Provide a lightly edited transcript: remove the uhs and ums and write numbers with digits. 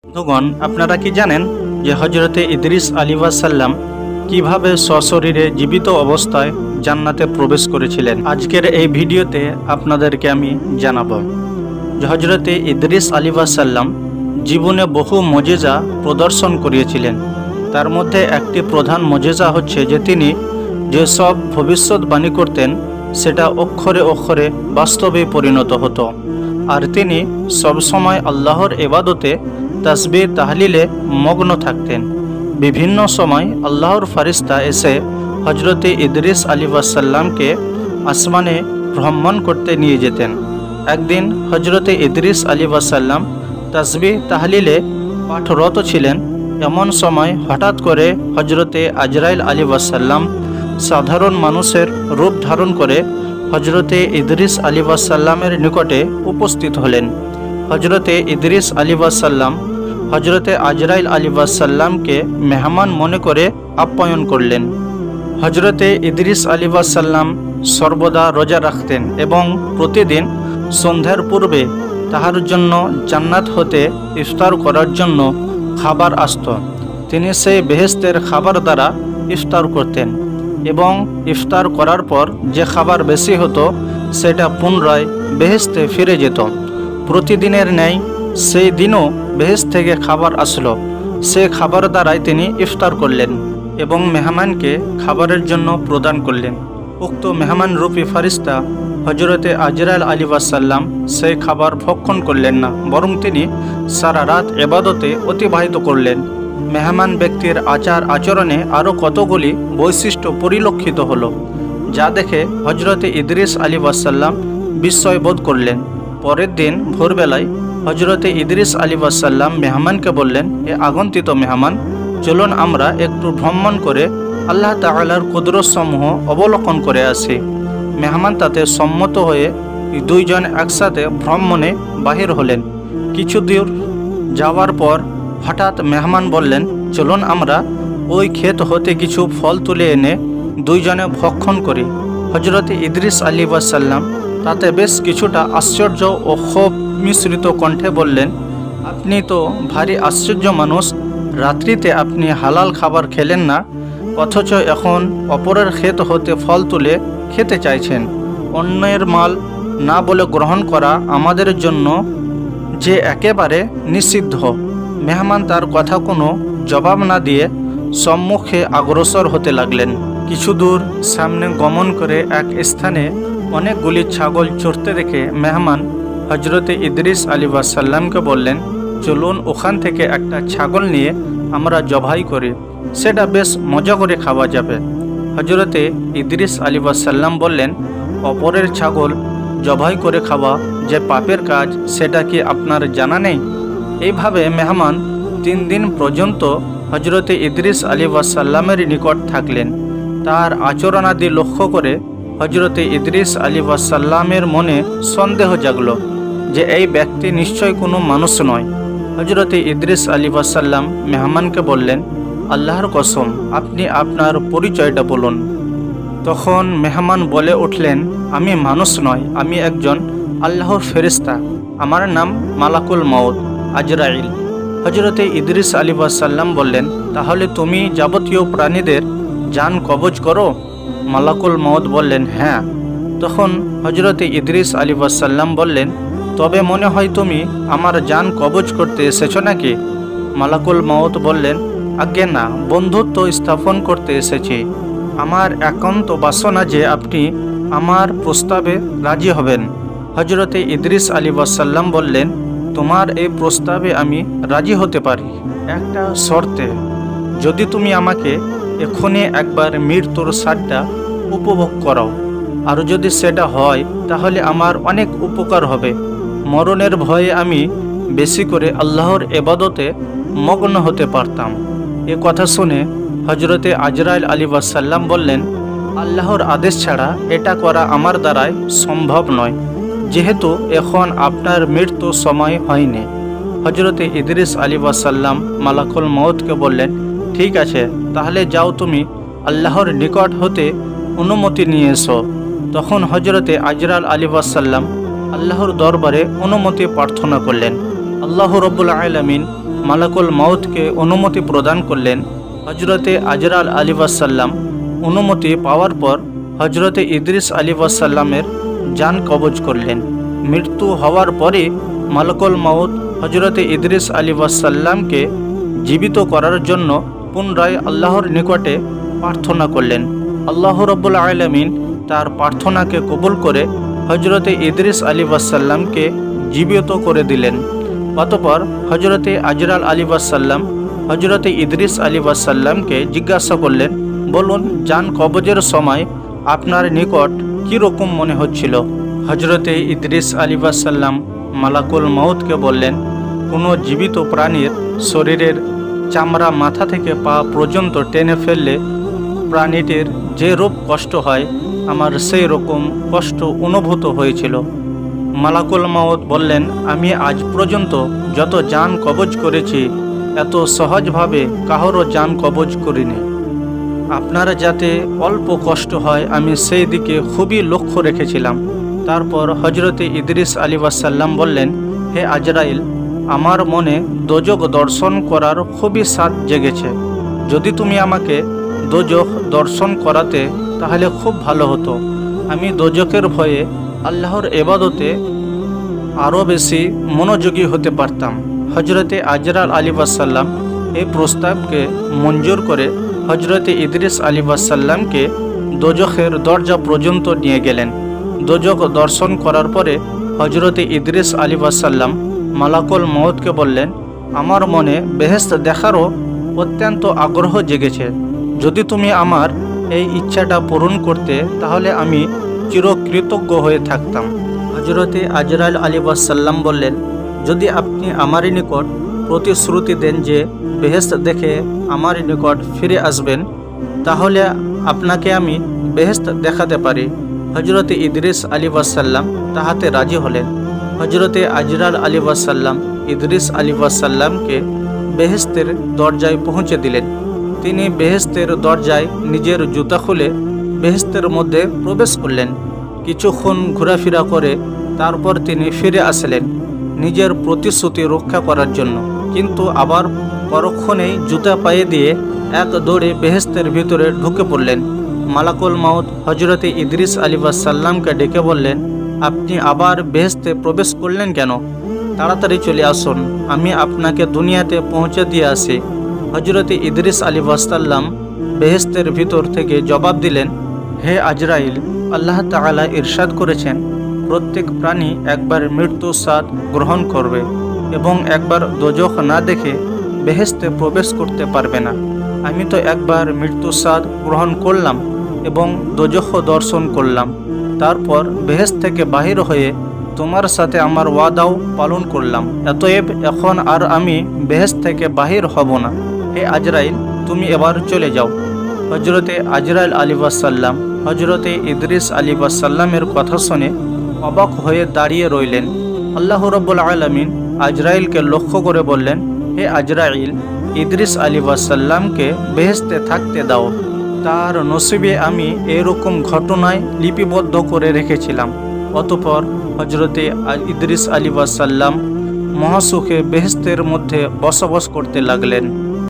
বন্ধুগণ, আপনারা কি জানেন যে হজরতে ইদ্রিস আলাইহিসসালাম কিভাবে সশরীরে জীবিত অবস্থায় জান্নাতে প্রবেশ করেছিলেন? আজকের এই ভিডিওতে আপনাদেরকে আমি জানাবো যে হজরতে ইদ্রিস আলাইহিসসালাম জীবনে বহু মুজিজা প্রদর্শন করিয়েছিলেন। তার মধ্যে একটি প্রধান মুজিজা হচ্ছে যে তিনি যেসব ভবিষ্যৎবাণী করতেন সেটা অক্ষরে অক্ষরে বাস্তবে পরিণত হতো। আর তিনি সবসময় আল্লাহর ইবাদতে তাসবিহ তাহলিলে মগ্ন থাকতেন। বিভিন্ন সময় আল্লাহর ফারিস্তা এসে হজরতে ইদ্রিস আলাইহিসসালামকে আসমানে ভ্রমণ করতে নিয়ে যেতেন। একদিন হজরতে ইদ্রিস আলাইহিসসালাম তাসবিহ তাহলিলে পাঠরত ছিলেন। এমন সময় হঠাৎ করে হজরতে আজরাইল আলাইহিসসালাম সাধারণ মানুষের রূপ ধারণ করে হজরতে ইদ্রিস আলাইহিসসালামের নিকটে উপস্থিত হলেন। হজরতে ইদ্রিস আলাইহিসসালাম হজরতে আজরাইল আলাইহিসসালামকে মেহমান মনে করে আপ্যায়ন করলেন। হজরতে ইদ্রিস আলাইহিসসালাম সর্বদা রোজা রাখতেন এবং প্রতিদিন সন্ধ্যার পূর্বে তাহার জন্য জান্নাত হতে ইফতার করার জন্য খাবার আসত। তিনি সেই বেহেশতের খাবার দ্বারা ইফতার করতেন এবং ইফতার করার পর যে খাবার বেশি হতো সেটা পুনরায় বেহেশতে ফিরে যেত। প্রতিদিনের ন্যায় সেই দিনও বেহেশত থেকে খাবার আসলো। সে খাবার দ্বারাই তিনি ইফতার করলেন এবং মেহমানকে খাবারের জন্য প্রদান করলেন। উক্ত মেহমান রূপী ফারিস্তা হজরতে আজরাইল আলাইহিসসালাম সেই খাবার ভক্ষণ করলেন না, বরং তিনি সারা রাত ইবাদতে অতিবাহিত করলেন। মেহমান ব্যক্তির আচার আচরণে আরও কতগুলি বৈশিষ্ট্য পরিলক্ষিত হলো, যা দেখে হজরতে ইদ্রিস আলাইহিসসালাম বিস্ময় বোধ করলেন। পরের দিন ভোরবেলায় হজরতে ইদ্রিস আলাইহিসসালাম মেহমানকে বললেন, এ আগন্তুক মেহমান, চলুন আমরা একটু ভ্রমণ করে আল্লাহ তাআলার কুদরত সমূহ অবলোকন করে আসি। মেহমান তাতে সম্মত হয়ে দুইজন একসাথে ভ্রমণে বাহির হলেন। কিছু দূর যাওয়ার পর হঠাৎ মেহমান বললেন, চলুন আমরা ওই ক্ষেত হতে কিছু ফল তুলে এনে দুইজনে ভক্ষণ করি। হজরতে ইদ্রিস আলাইহিসসালাম তাতে বেশ কিছুটা আশ্চর্য ও ক্ষোভ মিশ্রিত কণ্ঠে বললেন, আপনি তো ভারী আশ্চর্য মানুষ, রাত্রিতে আপনি হালাল খাবার খেলেন না, অথচ এখন অপরের ক্ষেত হতে ফল তুলে খেতে চাইছেন। অন্যের মাল না বলে গ্রহণ করা আমাদের জন্য যে একেবারে নিষিদ্ধ। মেহমান তার কথা কোনো জবাব না দিয়ে সম্মুখে অগ্রসর হতে লাগলেন। কিছু দূর সামনে গমন করে এক স্থানে অনেকগুলি ছাগল চড়তে দেখে মেহমান হজরতে ইদ্রিস আলাইহিসসালামকে বললেন, চলুন ওখান থেকে একটা ছাগল নিয়ে আমরা জবাই করি, সেটা বেশ মজা করে খাওয়া যাবে। হজরতে ইদ্রিস আলাইহিসসালাম বললেন, অপরের ছাগল জবাই করে খাওয়া যে পাপের কাজ সেটা কি আপনার জানা নেই? এইভাবে মেহমান 3 দিন পর্যন্ত হজরতে ইদ্রিস আলাইহিসসালামের নিকট থাকলেন। তার আচরণাদি লক্ষ্য করে হজরতে ইদ্রিস আলাইহিসসালামের মনে সন্দেহ জাগল যে এই ব্যক্তি নিশ্চয় কোনো মানুষ নয়। হজরতে ইদ্রিস আলাইহিসসালাম মেহমানকে বললেন, আল্লাহর কসম, আপনি আপনার পরিচয়টা বলুন। তখন মেহমান বলে উঠলেন, আমি মানুষ নয়, আমি একজন আল্লাহর ফেরেশতা, আমার নাম মালাকুল মউত আজরাইল। হজরতে ইদ্রিস আলাইহিসসালাম বললেন, তাহলে তুমি যাবতীয় প্রাণীদের জান কবজ করো? মালাকুল মউত বললেন, হ্যাঁ। তখন হজরতে ইদ্রিস আলাইহিসসালাম বললেন, তবে মনে হয় তুমি আমার জান কবজ করতে এসেছো নাকি? মালাকুল মউত বললেন, আজ্ঞে না, বন্ধুত্ব স্থাপন করতে এসেছি। আমার একান্ত বাসনা যে আপনি আমার প্রস্তাবে রাজি হবেন। হজরতে ইদ্রিস আলাইহিসসালাম বললেন, তোমার এই প্রস্তাবে আমি রাজি হতে পারি, একটা শর্তে। যদি তুমি আমাকে এখনই একবার মৃত্যুর স্বাদটা উপভোগ করাও, আর যদি সেটা হয় তাহলে আমার অনেক উপকার হবে। মরণের ভয়ে আমি বেশি করে আল্লাহর ইবাদতে মগ্ন হতে পারতাম। এ কথা শুনে হজরতে আজরাইল আলাইহিসসালাম বললেন, আল্লাহর আদেশ ছাড়া এটা করা আমার দ্বারাই সম্ভব নয়, যেহেতু এখন আপনার মৃত্যু সময় হয়নি। হজরতে ইদ্রিস আলাইহিসসালাম মালাকুল মউতকে বললেন, ঠিক আছে, তাহলে যাও, তুমি আল্লাহর নিকট হতে অনুমতি নিয়ে এসো। তখন হজরতে আজরাইল আলাইহিসসালাম আল্লাহর দরবারে অনুমতি প্রার্থনা করলেন। আল্লাহ রাব্বুল আলামিন মালাকুল মাউতকে অনুমতি প্রদান করলেন। হজরতে আজরাইল আলাইহিসসালাম অনুমতি পাওয়ার পর হজরতে ইদ্রিস আলাইহিসসালামের জান কবজ করলেন। মৃত্যু হওয়ার পরে মালাকুল মাউত হজরতে ইদ্রিস আলাইহিসসালামকে জীবিত করার জন্য পুনরায় আল্লাহর নিকটে প্রার্থনা করলেন। আল্লাহ রাব্বুল আলামিন তার প্রার্থনাকে কবুল করে হজরতে ইদ্রিস আলাইহিসসালামকে জীবিত করে দিলেন। অতঃপর হজরতে আজরাইল আলাইহিসসালাম হজরতে ইদ্রিস আলাইহিসসালামকে জিজ্ঞাসা করলেন, বলুন জান কবজের সময় আপনার নিকট কীরকম মনে হচ্ছিল? হজরতে ইদ্রিস আলাইহিসসালাম মালাকুল মাউতকে বললেন, কোনো জীবিত প্রাণীর শরীরের চামড়া মাথা থেকে পা পর্যন্ত টেনে ফেললে প্রাণীটির যে রূপ কষ্ট হয়, আমার সেই রকম কষ্ট অনুভূত হয়েছিল। মালাকুল মাউত বললেন, আমি আজ পর্যন্ত যত জান কবজ করেছি এত সহজভাবে কারোরও জান কবজ করিনি। আপনারা যাতে অল্প কষ্ট হয় আমি সেই দিকে খুবই লক্ষ্য রেখেছিলাম। তারপর হজরতে ইদ্রিস আলাইহিসসালাম বললেন, হে আজরাইল, আমার মনে দোজখ দর্শন করার খুবই স্বাদ জেগেছে। যদি তুমি আমাকে দোজখ দর্শন করাতে তাহলে খুব ভালো হতো। আমি দোজখের ভয়ে আল্লাহর ইবাদতে আরও বেশি মনোযোগী হতে পারতাম। হজরতে আজরাইল আলাইহিসসালাম এই প্রস্তাবকে মঞ্জুর করে হজরতে ইদ্রিস আলাইহিসসালামকে দোজখের দরজা পর্যন্ত নিয়ে গেলেন। দোজখ দর্শন করার পরে হজরতে ইদ্রিস আলাইহিসসালাম মালাকুল মাউতকে বললেন, আমার মনে বেহেশত দেখারও অত্যন্ত আগ্রহ জেগেছে। যদি তুমি আমার এই ইচ্ছাটা পূরণ করতে তাহলে আমি চিরকৃতজ্ঞ হয়ে থাকতাম। হজরতে আজরাইল আলাইহিসসালাম বললেন, যদি আপনি আমারই নিকট প্রতিশ্রুতি দেন যে বেহেশত দেখে আমারই নিকট ফিরে আসবেন, তাহলে আপনাকে আমি বেহেশত দেখাতে পারি। হজরতে ইদ্রিস আলাইহিসসালাম তাহাতে রাজি হলেন। হজরতে আজরাইল আলাইহিসসালাম ইদ্রিস আলাইহিসসালামকে বেহেশতের দরজায় পৌঁছে দিলেন। তিনি বেহেশতের দরজায় নিজের জুতা খুলে বেহেশতের মধ্যে প্রবেশ করলেন। কিছুক্ষণ ঘোরাফেরা করে তারপর তিনি ফিরে আসলেন নিজের প্রতিশ্রুতি রক্ষা করার জন্য, কিন্তু আবার পরক্ষণেই জুতা পায়ে দিয়ে এক দৌড়ে বেহেশতের ভিতরে ঢুকে পড়লেন। মালাকুল মাউত হজরতে ইদ্রিস আলাইহিসসালামকে ডেকে বললেন, আপনি আবার বেহেশতে প্রবেশ করলেন কেন? তাড়াতাড়ি চলে আসুন, আমি আপনাকে দুনিয়াতে পৌঁছে দিয়ে আসি। হজরতে ইদ্রিস আলাইহিসসালাম বেহেশতের ভিতর থেকে জবাব দিলেন, হে আজরাইল, আল্লাহ তাআলা ইরশাদ করেছেন, প্রত্যেক প্রাণী একবার মৃত্যুর স্বাদ গ্রহণ করবে এবং একবার দোজখ না দেখে বেহেশতে প্রবেশ করতে পারবে না। আমি তো একবার মৃত্যুর স্বাদ গ্রহণ করলাম এবং দোজখ দর্শন করলাম, তারপর বেহেশত থেকে বাহির হয়ে তোমার সাথে আমার ওয়াদাও পালন করলাম। অতএব এখন আর আমি বেহেশত থেকে বাহির হব না। হে আজরাইল, তুমি এবার চলে যাও। হজরতে আজরাইল আলাইহিসসালাম হজরতে ইদ্রিস আলাইহিসসালামের কথা শুনে অবাক হয়ে দাঁড়িয়ে রইলেন। আল্লাহ রাব্বুল আলামিন আজরাইলকে লক্ষ্য করে বললেন, হে আজরাইল, ইদ্রিস আলাইহিসসালামকে বেহেশতে থাকতে দাও। তার নসিবে আমি এরকম ঘটনায় লিপিবদ্ধ করে রেখেছিলাম। অতঃপর হজরতে ইদ্রিস আলাইহিসসালাম মহাসুখে বেহেশতের মধ্যে বসবাস করতে লাগলেন।